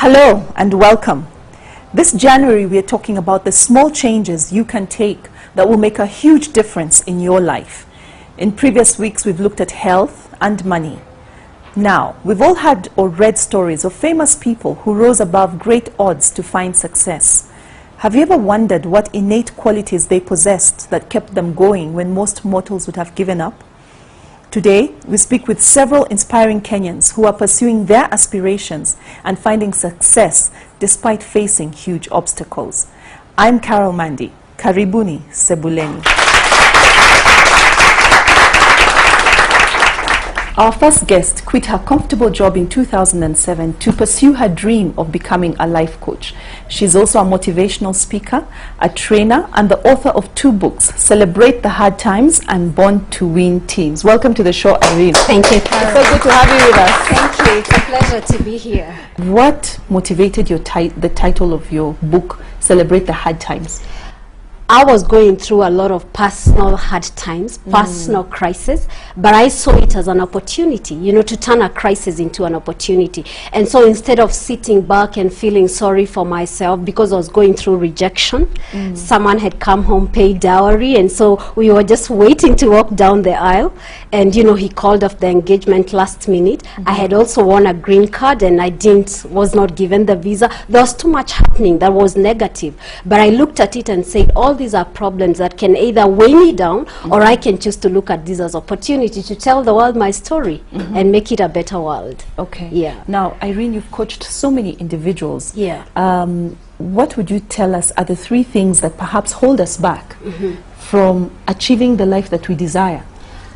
Hello and welcome. This January we are talking about the small changes you can take that will make a huge difference in your life. In previous weeks we've looked at health and money. Now, we've all had or read stories of famous people who rose above great odds to find success. Have you ever wondered what innate qualities they possessed that kept them going when most mortals would have given up? Today, we speak with several inspiring Kenyans who are pursuing their aspirations and finding success despite facing huge obstacles. I'm Carol Mandi. Karibuni, sebuleni. Our first guest quit her comfortable job in 2007 to pursue her dream of becoming a life coach. She's also a motivational speaker, a trainer, and the author of 2 books, Celebrate the Hard Times and Born to Win Teams. Welcome to the show, Irene. Thank you, Carol. It's so good to have you with us. Thank you. It's a pleasure to be here. What motivated your the title of your book, Celebrate the Hard Times? I was going through a lot of personal hard times, personal crisis, but I saw it as an opportunity, you know, to turn a crisis into an opportunity. And so instead of sitting back and feeling sorry for myself because I was going through rejection, someone had come home, paid dowry, and so we were just waiting to walk down the aisle. And, you know, he called off the engagement last minute. I had also won a green card and was not given the visa. There was too much happening that was negative. But I looked at it and said, all these are problems that can either weigh me down or I can choose to look at this as opportunity to tell the world my story and make it a better world. Okay. Yeah. Now, Irene, you've coached so many individuals. Yeah. What would you tell us are the 3 things that perhaps hold us back from achieving the life that we desire?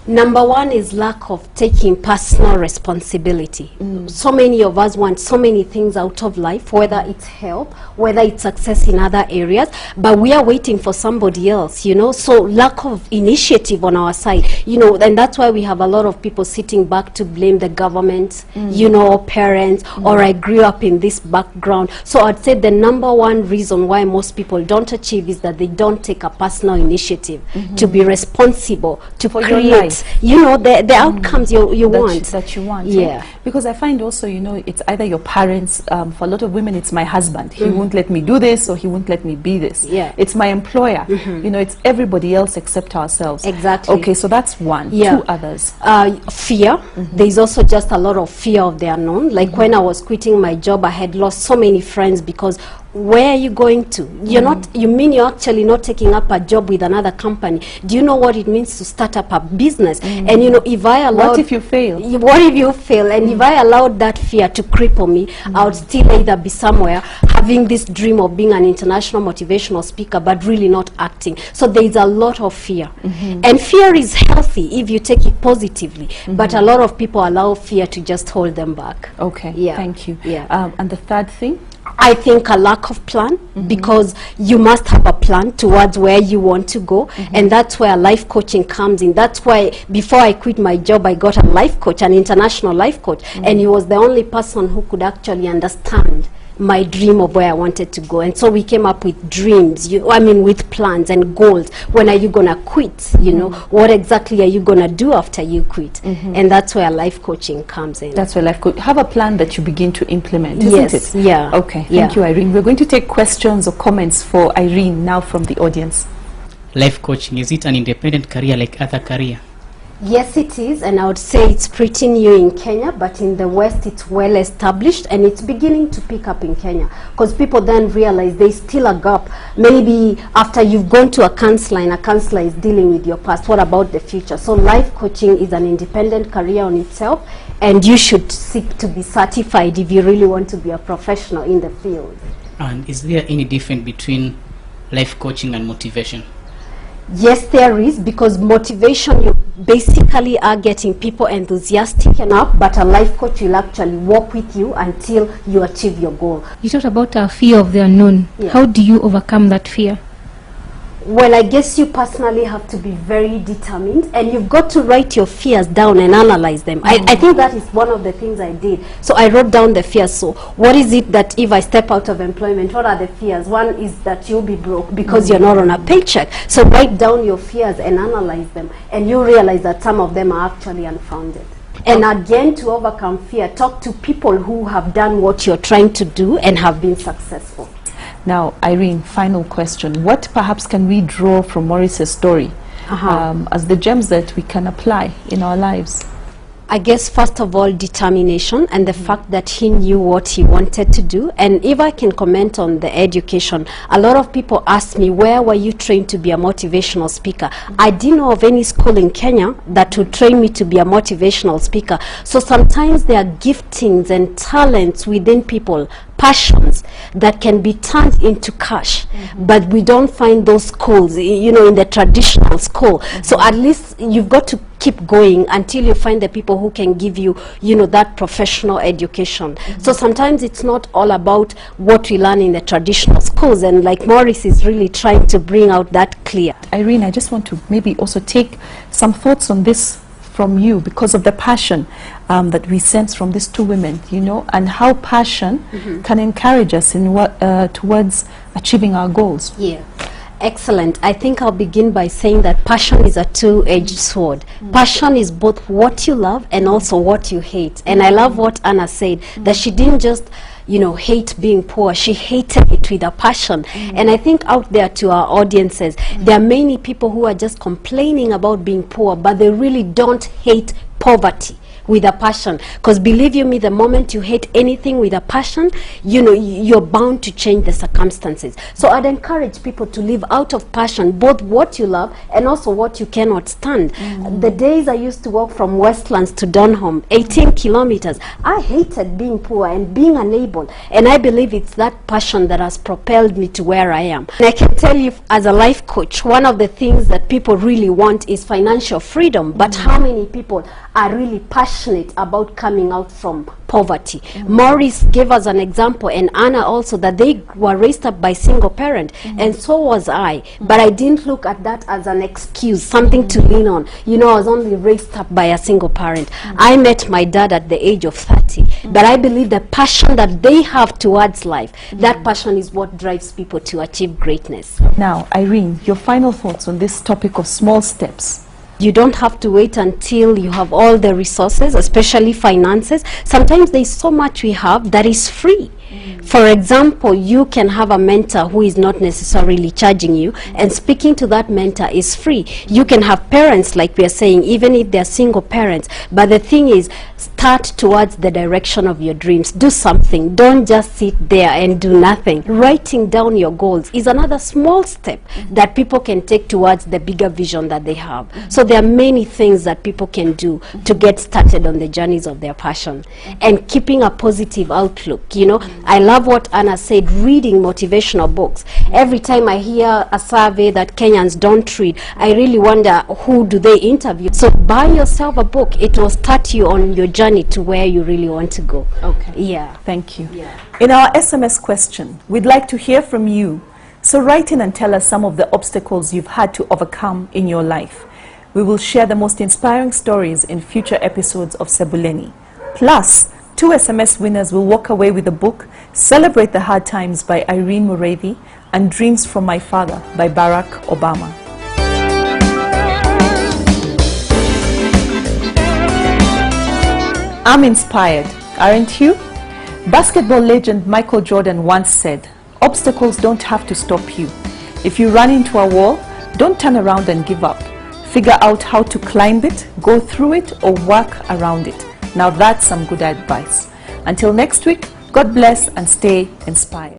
Number 1 is lack of taking personal responsibility. So many of us want so many things out of life, whether it's help, whether it's success in other areas, but we are waiting for somebody else, you know. So lack of initiative on our side, you know, and that's why we have a lot of people sitting back to blame the government, you know, parents, or I grew up in this background. So I'd say the number 1 reason why most people don't achieve is that they don't take a personal initiative to be responsible, to create, you know, the outcomes you want. That you want. Yeah. Right? Because I find also, you know, it's either your parents, for a lot of women, it's my husband. He won't let me do this or he won't let me be this. Yeah. It's my employer. You know, it's everybody else except ourselves. Exactly. Okay, so that's 1. Yeah. 2 others. Fear. There's also just a lot of fear of the unknown. Like when I was quitting my job, I had lost so many friends because where are you going to? You're not, you mean you're actually not taking up a job with another company. Do you know what it means to start up a business? And you know, if I allowed... What if you fail? What if you fail? And if I allowed that fear to cripple me, I would still either be somewhere having this dream of being an international motivational speaker, but really not acting. So there's a lot of fear. And fear is healthy if you take it positively. But a lot of people allow fear to just hold them back. Okay, yeah. Thank you. Yeah. And the 3rd thing? I think a lack of plan, because you must have a plan towards where you want to go, and that's where life coaching comes in. That's why before I quit my job, I got a life coach, an international life coach, and he was the only person who could actually understand my dream of where I wanted to go. And so we came up with dreams, with plans and goals. When are you gonna quit? You know, what exactly are you gonna do after you quit? And that's where life coaching comes in. That's where life coach. Have a plan that you begin to implement, isn't it? Yeah. Okay, thank you, Irene. We're going to take questions or comments for Irene now from the audience. Life coaching, is it an independent career like other career? Yes, it is, and I would say it's pretty new in Kenya, but in the West it's well established, and it's beginning to pick up in Kenya, because people then realize there's still a gap. Maybe after you've gone to a counselor and a counselor is dealing with your past, what about the future? So life coaching is an independent career on itself, and you should seek to be certified if you really want to be a professional in the field. And is there any difference between life coaching and motivation? Yes, there is, because motivation, you basically are getting people enthusiastic enough, but a life coach will actually walk with you until you achieve your goal. You talked about a fear of the unknown. Yeah. How do you overcome that fear? Well, I guess you personally have to be very determined, and you've got to write your fears down and analyze them. I think that is one of the things I did. So I wrote down the fears. So what is it that if I step out of employment, what are the fears? One is that you'll be broke because you're not on a paycheck. So write down your fears and analyze them, and you realize that some of them are actually unfounded. And again, to overcome fear, talk to people who have done what you're trying to do and have been successful. Now, Irene, final question. What perhaps can we draw from Maurice's story as the gems that we can apply in our lives? I guess first of all, determination and the fact that he knew what he wanted to do. And if I can comment on the education, a lot of people ask me, where were you trained to be a motivational speaker? I didn't know of any school in Kenya that would train me to be a motivational speaker. So sometimes there are giftings and talents within people, passions that can be turned into cash, but we don't find those schools, you know, in the traditional school. So at least you've got to keep going until you find the people who can give you, you know, that professional education. So sometimes it's not all about what we learn in the traditional schools, and like Maurice is really trying to bring out that clear. Irene, I just want to maybe also take some thoughts on this from you because of the passion that we sense from these two women, you know, and how passion can encourage us in towards achieving our goals. Yeah. Excellent. I think I'll begin by saying that passion is a two-edged sword. Passion is both what you love and also what you hate. And I love what Anna said, that she didn't just, you know, hate being poor. She hated it with a passion. And I think out there to our audiences, there are many people who are just complaining about being poor, but they really don't hate poverty with a passion. Because believe you me, the moment you hate anything with a passion, you know, you're bound to change the circumstances. So I'd encourage people to live out of passion, both what you love and also what you cannot stand. The days I used to walk from Westlands to Donholm, 18 kilometers, I hated being poor and being unable. And I believe it's that passion that has propelled me to where I am. And I can tell you, as a life coach, one of the things that people really want is financial freedom. But how many people are really passionate about coming out from poverty? Maurice gave us an example, and Anna also, that they were raised up by single parent, and so was I. But I didn't look at that as an excuse, something to lean on. You know, I was only raised up by a single parent. I met my dad at the age of 30, but I believe the passion that they have towards life, that passion is what drives people to achieve greatness. Now, Irene, your final thoughts on this topic of small steps. You don't have to wait until you have all the resources, especially finances. Sometimes there's so much we have that is free. For example, you can have a mentor who is not necessarily charging you, and speaking to that mentor is free. You can have parents, like we are saying, even if they're single parents. But the thing is, start towards the direction of your dreams. Do something. Don't just sit there and do nothing. Writing down your goals is another small step that people can take towards the bigger vision that they have. So there are many things that people can do to get started on the journeys of their passion. And keeping a positive outlook, you know. I love what Anna said, reading motivational books. Every time I hear a survey that Kenyans don't read, I really wonder, who do they interview? So buy yourself a book. It will start you on your journey to where you really want to go. Okay. Yeah. Thank you. Yeah. In our SMS question, we'd like to hear from you. So write in and tell us some of the obstacles you've had to overcome in your life. We will share the most inspiring stories in future episodes of Sebuleni. Plus, 2 SMS winners will walk away with the book Celebrate the Hard Times by Irene Mureithi and Dreams from My Father by Barack Obama. I'm inspired, aren't you? Basketball legend Michael Jordan once said, "Obstacles don't have to stop you. If you run into a wall, don't turn around and give up. Figure out how to climb it, go through it, or work around it." Now that's some good advice. Until next week, God bless and stay inspired.